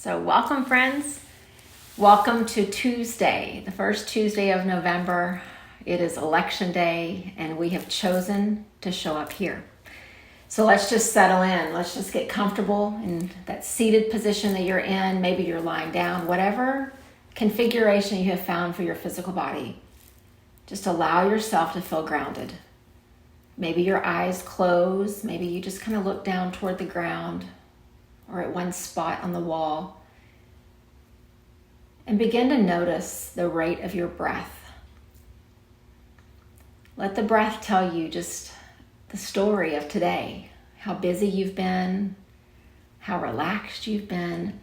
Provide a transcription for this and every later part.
So welcome, friends. Welcome to Tuesday, the first Tuesday of November. It is election day and we have chosen to show up here. So let's just settle in. Let's just get comfortable in that seated position that you're in. Maybe you're lying down, whatever configuration you have found for your physical body. Just allow yourself to feel grounded. Maybe your eyes close. Maybe you just kind of look down toward the ground or at one spot on the wall. And begin to notice the rate of your breath. Let the breath tell you just the story of today, how busy you've been, how relaxed you've been,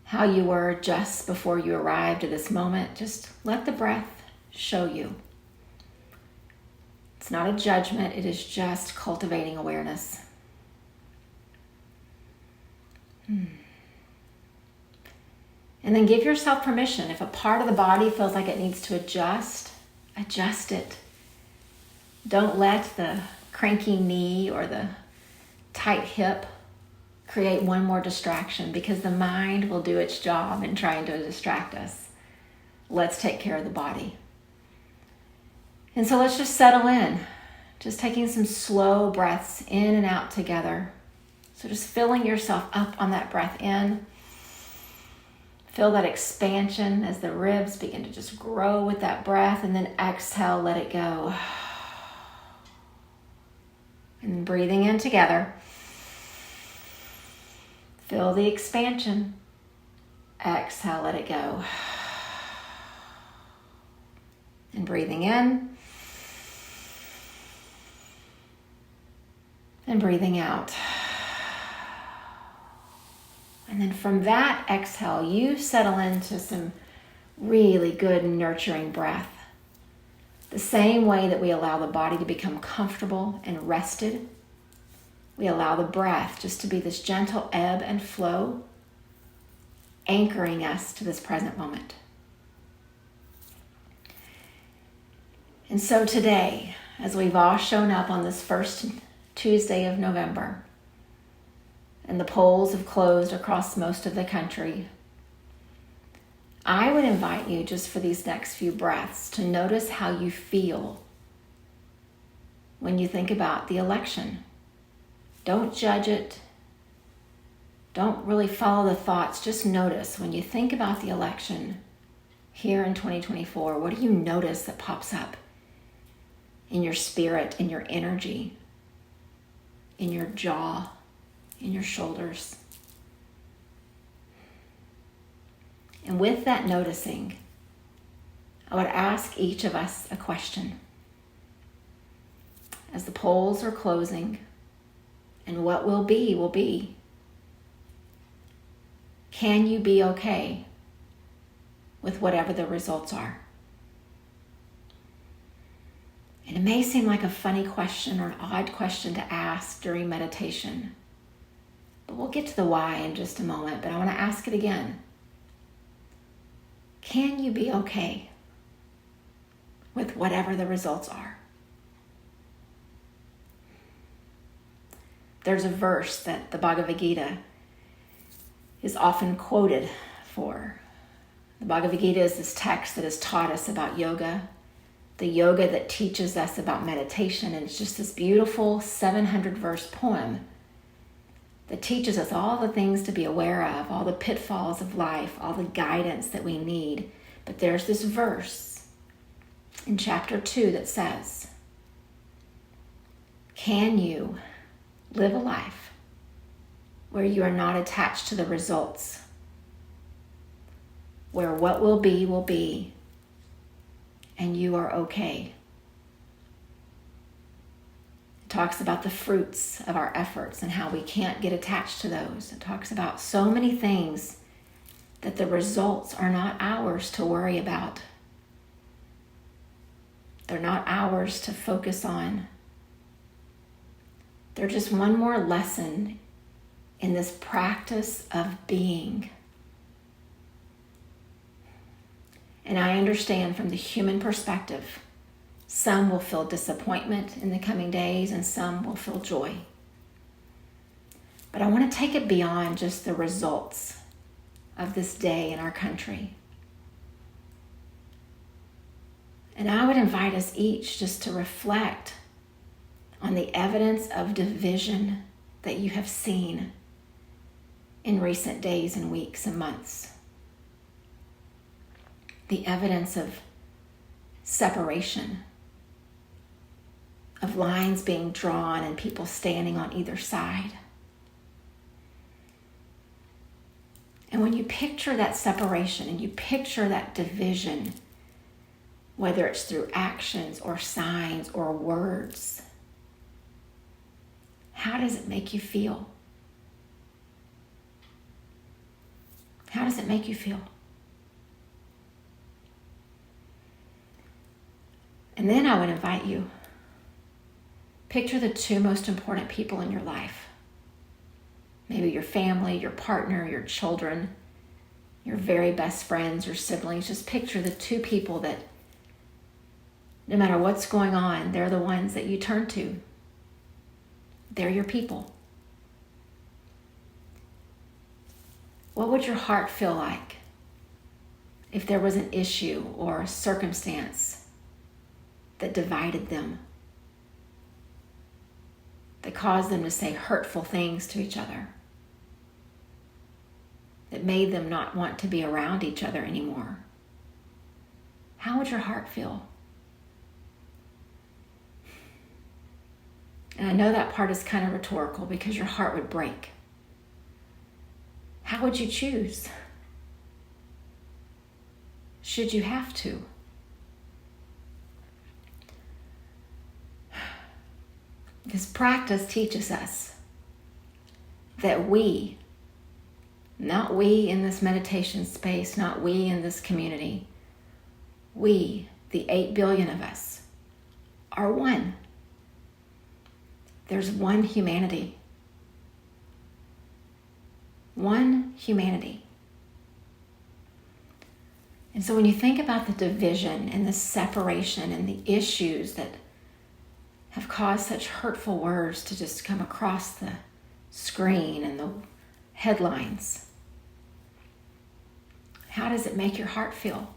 how you were just before you arrived at this moment. Just let the breath show you. It's not a judgment, it is just cultivating awareness. And then give yourself permission. If a part of the body feels like it needs to adjust it. Don't let the cranky knee or the tight hip create one more distraction, because the mind will do its job in trying to distract us. Let's take care of the body. And so let's just settle in. Just taking some slow breaths in and out together. So just filling yourself up on that breath in. Feel that expansion as the ribs begin to just grow with that breath, and then exhale, let it go. And then breathing in together. Feel the expansion. Exhale, let it go. And breathing in. And breathing out. And then from that exhale, you settle into some really good nurturing breath. The same way that we allow the body to become comfortable and rested, we allow the breath just to be this gentle ebb and flow, anchoring us to this present moment. And so today, as we've all shown up on this first Tuesday of November, and the polls have closed across most of the country, I would invite you just for these next few breaths to notice how you feel when you think about the election. Don't judge it. Don't really follow the thoughts. Just notice when you think about the election here in 2024, what do you notice that pops up in your spirit, in your energy, in your jaw, in your shoulders? And with that noticing, I would ask each of us a question. As the polls are closing, and what will be, can you be okay with whatever the results are? And it may seem like a funny question or an odd question to ask during meditation, but we'll get to the why in just a moment. But I want to ask it again. Can you be okay with whatever the results are? There's a verse that the Bhagavad Gita is often quoted for. The Bhagavad Gita is this text that has taught us about yoga, the yoga that teaches us about meditation, and it's just this beautiful 700-verse poem that teaches us all the things to be aware of, all the pitfalls of life, all the guidance that we need. But there's this verse in chapter 2 that says, can you live a life where you are not attached to the results, where what will be, and you are okay? It talks about the fruits of our efforts and how we can't get attached to those. It talks about so many things that the results are not ours to worry about. They're not ours to focus on. They're just one more lesson in this practice of being. And I understand from the human perspective, some will feel disappointment in the coming days and some will feel joy. But I want to take it beyond just the results of this day in our country. And I would invite us each just to reflect on the evidence of division that you have seen in recent days and weeks and months. The evidence of separation, of lines being drawn and people standing on either side. And when you picture that separation and you picture that division, whether it's through actions or signs or words, how does it make you feel? How does it make you feel? And then I would invite you, picture the two most important people in your life. Maybe your family, your partner, your children, your very best friends, your siblings. Just picture the two people that, no matter what's going on, they're the ones that you turn to. They're your people. What would your heart feel like if there was an issue or a circumstance that divided them, that caused them to say hurtful things to each other, that made them not want to be around each other anymore? How would your heart feel? And I know that part is kind of rhetorical because your heart would break. How would you choose? Should you have to? This practice teaches us that we, not we in this meditation space, not we in this community, we, the 8 billion of us, are one. There's one humanity. One humanity. And so when you think about the division and the separation and the issues that have caused such hurtful words to just come across the screen and the headlines, how does it make your heart feel?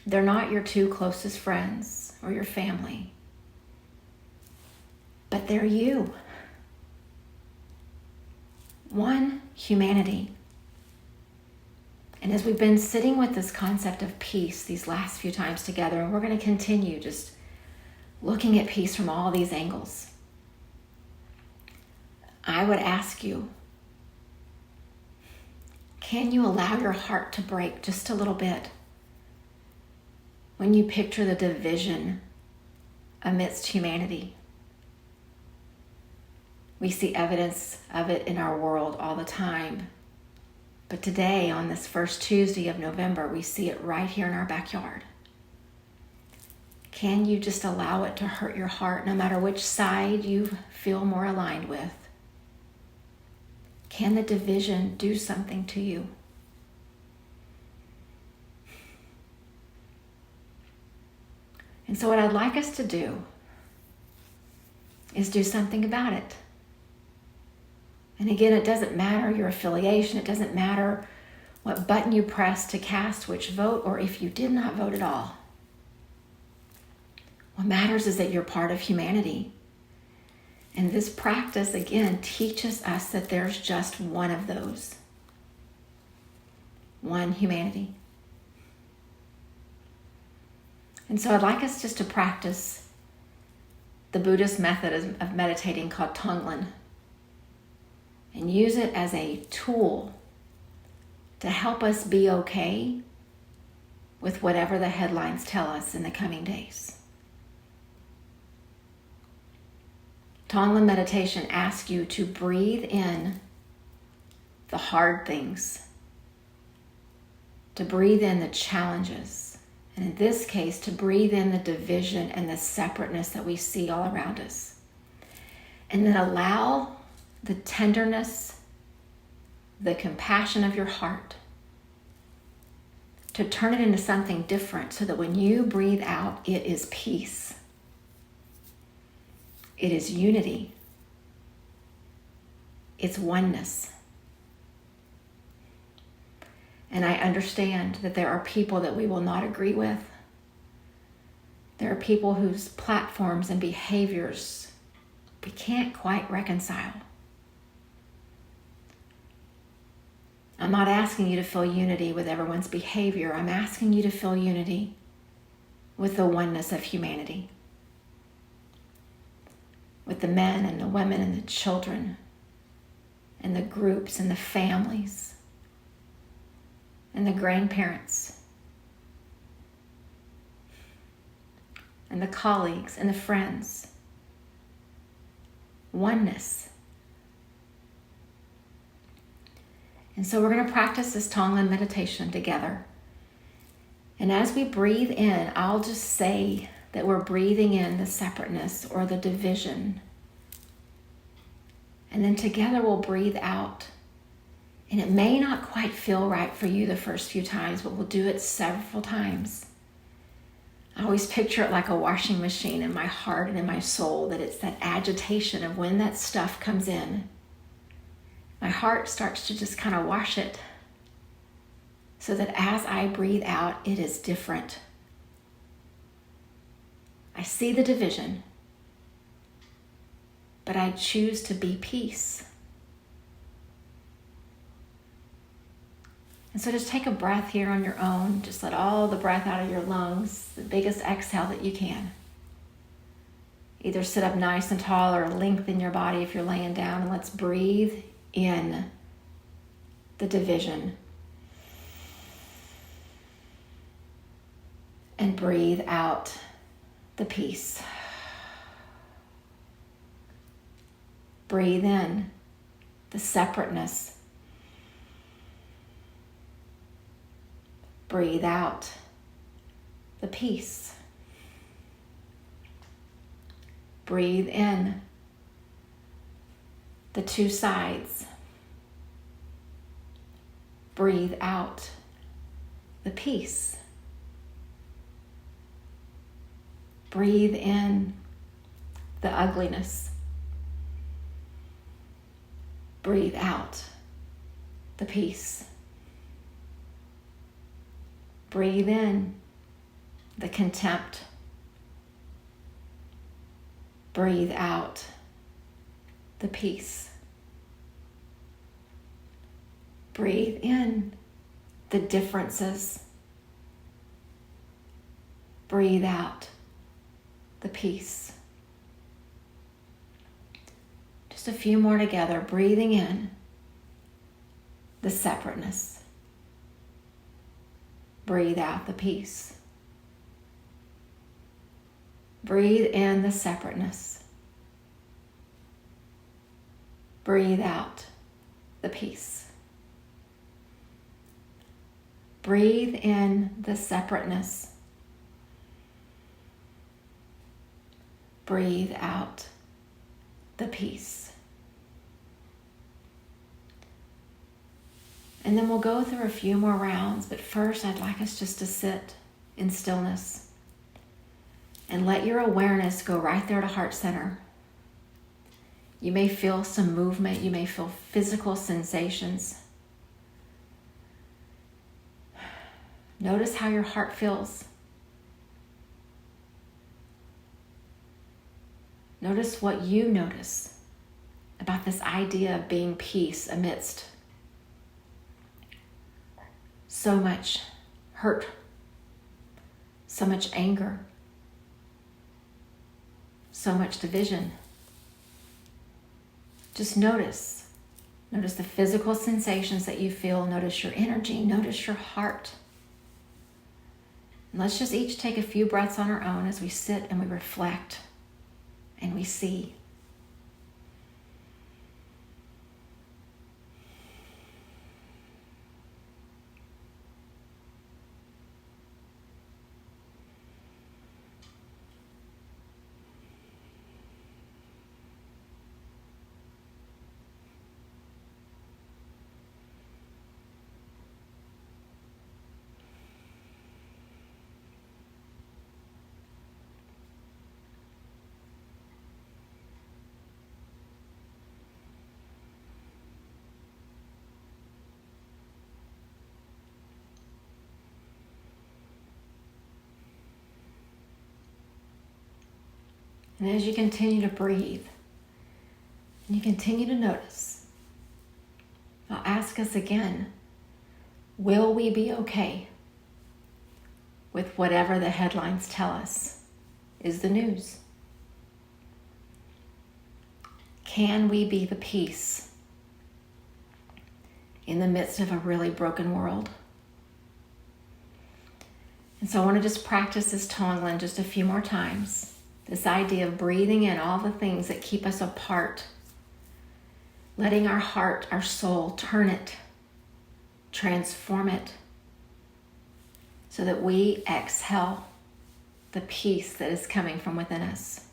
They're not your two closest friends or your family, but they're you. One humanity. And as we've been sitting with this concept of peace these last few times together, and we're going to continue just looking at peace from all these angles, I would ask you, can you allow your heart to break just a little bit when you picture the division amidst humanity? We see evidence of it in our world all the time. But today, on this first Tuesday of November, we see it right here in our backyard. Can you just allow it to hurt your heart, no matter which side you feel more aligned with? Can the division do something to you? And so what I'd like us to do is do something about it. And again, it doesn't matter your affiliation. It doesn't matter what button you press to cast which vote, or if you did not vote at all. What matters is that you're part of humanity. And this practice, again, teaches us that there's just one of those. One humanity. And so I'd like us just to practice the Buddhist method of meditating called Tonglen, and use it as a tool to help us be okay with whatever the headlines tell us in the coming days. Tonglen meditation asks you to breathe in the hard things, to breathe in the challenges, and in this case, to breathe in the division and the separateness that we see all around us. And then allow the tenderness, the compassion of your heart to turn it into something different, so that when you breathe out, it is peace. It is unity. It's oneness. And I understand that there are people that we will not agree with. There are people whose platforms and behaviors we can't quite reconcile. I'm not asking you to feel unity with everyone's behavior. I'm asking you to feel unity with the oneness of humanity. With the men and the women and the children and the groups and the families and the grandparents and the colleagues and the friends. Oneness. And so we're going to practice this Tonglen meditation together. And as we breathe in, I'll just say that we're breathing in the separateness or the division. And then together we'll breathe out. And it may not quite feel right for you the first few times, but we'll do it several times. I always picture it like a washing machine in my heart and in my soul, that it's that agitation of when that stuff comes in. My heart starts to just kind of wash it so that as I breathe out, it is different. I see the division, but I choose to be peace. And so just take a breath here on your own. Just let all the breath out of your lungs, the biggest exhale that you can. Either sit up nice and tall or lengthen your body if you're laying down, and let's breathe in the division. And breathe out the peace. Breathe in the separateness. Breathe out the peace. Breathe in the two sides. Breathe out the peace. Breathe in the ugliness. Breathe out the peace. Breathe in the contempt. Breathe out the peace. Breathe in the differences. Breathe out the peace. Just a few more together, breathing in the separateness. Breathe out the peace. Breathe in the separateness. Breathe out the peace. Breathe in the separateness. Breathe out the peace. And then we'll go through a few more rounds, but first I'd like us just to sit in stillness and let your awareness go right there to heart center. You may feel some movement, you may feel physical sensations. Notice how your heart feels. Notice what you notice about this idea of being peace amidst so much hurt, so much anger, so much division. Just notice. Notice the physical sensations that you feel. Notice your energy. Notice your heart. And let's just each take a few breaths on our own as we sit and we reflect and we see. And as you continue to breathe, and you continue to notice, I'll ask us again, will we be okay with whatever the headlines tell us is the news? Can we be the peace in the midst of a really broken world? And so I want to just practice this Tonglen just a few more times. This idea of breathing in all the things that keep us apart, letting our heart, our soul, turn it, transform it, so that we exhale the peace that is coming from within us.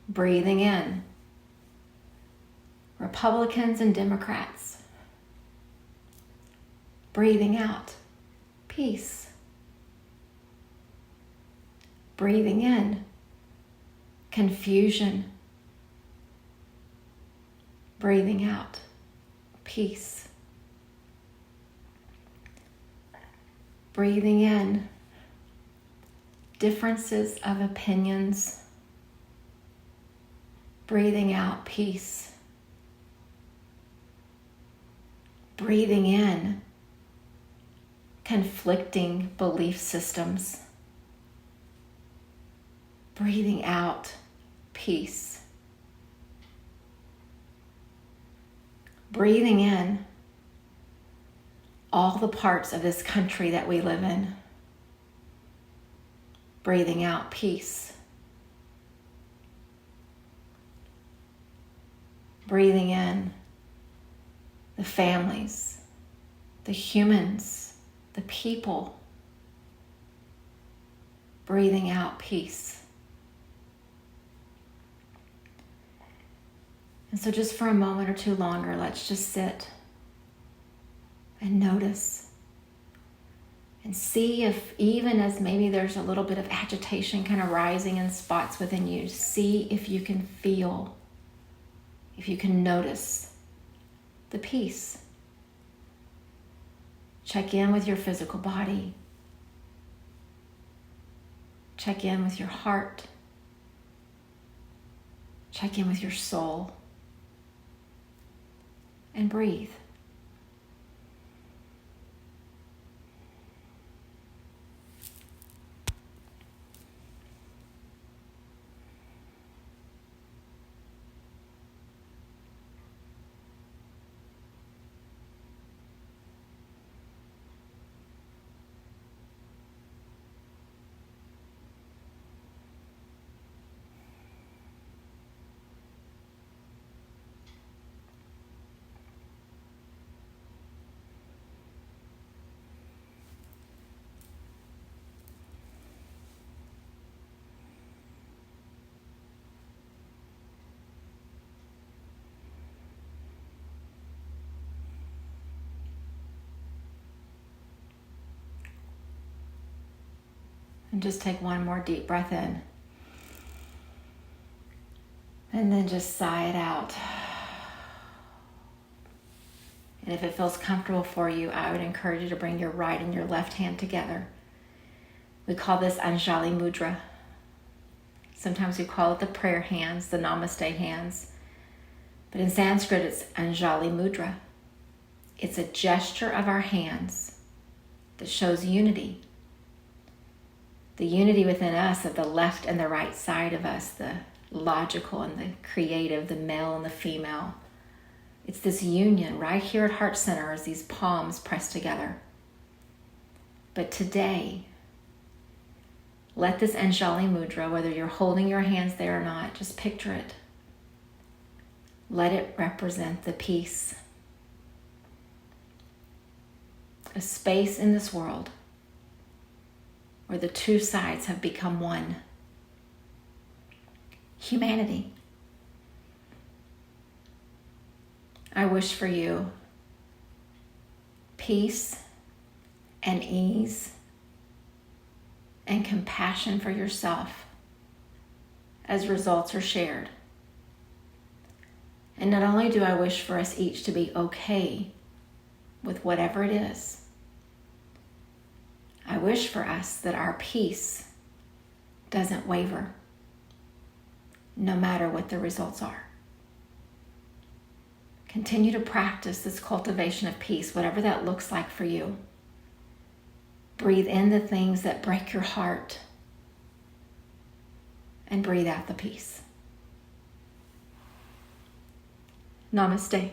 Breathing in Republicans and Democrats. Breathing out peace. Breathing in confusion. Breathing out peace. Breathing in differences of opinions. Breathing out peace. Breathing in conflicting belief systems. Breathing out peace. Breathing in all the parts of this country that we live in. Breathing out peace. Breathing in the families, the humans, the people. Breathing out peace. And so just for a moment or two longer, let's just sit and notice and see if, even as maybe there's a little bit of agitation kind of rising in spots within you, see if you can feel, if you can notice the peace. Check in with your physical body. Check in with your heart. Check in with your soul. And breathe. And just take one more deep breath in. And then just sigh it out. And if it feels comfortable for you, I would encourage you to bring your right and your left hand together. We call this Anjali Mudra. Sometimes we call it the prayer hands, the Namaste hands. But in Sanskrit, it's Anjali Mudra. It's a gesture of our hands that shows unity. The unity within us of the left and the right side of us, the logical and the creative, the male and the female. It's this union right here at Heart Center as these palms pressed together. But today, let this Anjali Mudra, whether you're holding your hands there or not, just picture it. Let it represent the peace. A space in this world where the two sides have become one. Humanity. I wish for you peace and ease and compassion for yourself as results are shared. And not only do I wish for us each to be okay with whatever it is, I wish for us that our peace doesn't waver, no matter what the results are. Continue to practice this cultivation of peace, whatever that looks like for you. Breathe in the things that break your heart and breathe out the peace. Namaste.